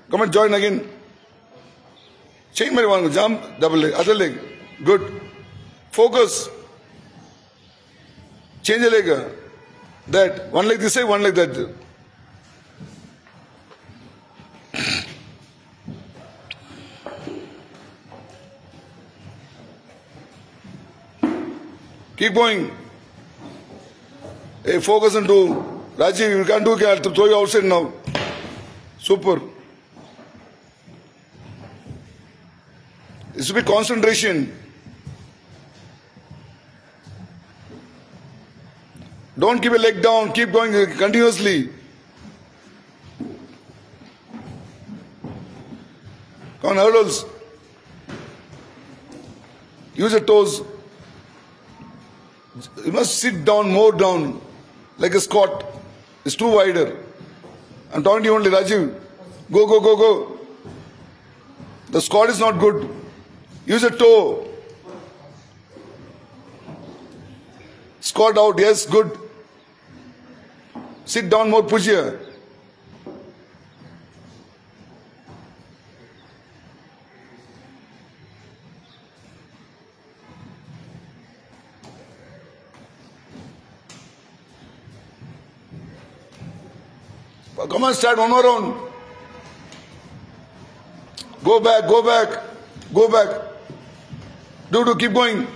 Come and join again. Change my one. Jump, double leg, other leg. Good. Focus. Change the leg. That. One leg this side, one leg that. Keep going. Hey, focus and do. Rajiv, you can't do it. I have to throw you outside now. Super. This will be concentration. Don't keep a leg down. Keep going continuously. Come on, hurdles. Use your toes. You must sit down, more down, like a squat. It's too wider. I'm talking to you only, Rajiv. Go, go, go, go. The squat is not good. Use a toe. Squat out, yes, good. Sit down more, push here. Come on, start one more round. Go back, go back, go back. Do, keep going.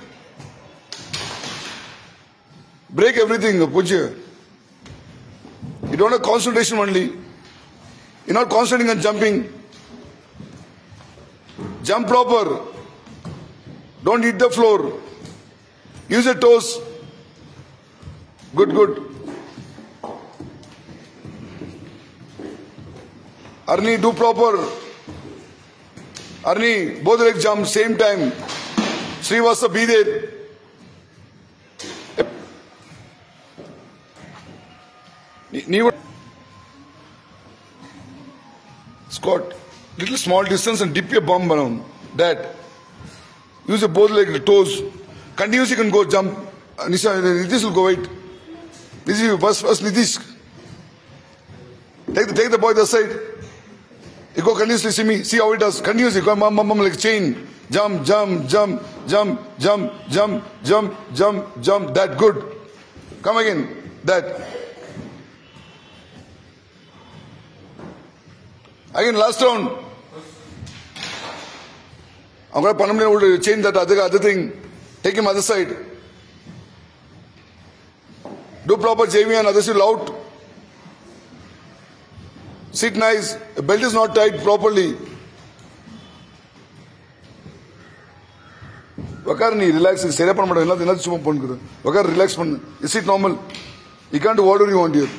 Break everything, Pujya. You don't have concentration only. You're not concentrating on jumping. Jump proper. Don't hit the floor. Use your toes. Good, good. Arni, do proper. Arni, both legs jump same time. Srivastava, be there. Squat. Little small distance and dip your bum around. That. Use your both legs, the toes. Continuously you can go jump. Nitish will go wait. Nitish, first Nitish. Take the boy the side. You go continuously, see me, see how it does. Continuously, go like chain. Jump, jump, jump, jump, jump, jump, jump, jump, jump. That good. Come again. That. Again, last round. I'm going to permanently change that other thing. Take him other side. Do proper JV and others will out. Sit nice. The belt is not tied properly. Vakarni, relax. Vakar, relax. You sit normal. You can't do whatever you want here.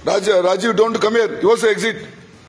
Rajiv, don't come here. You also exit.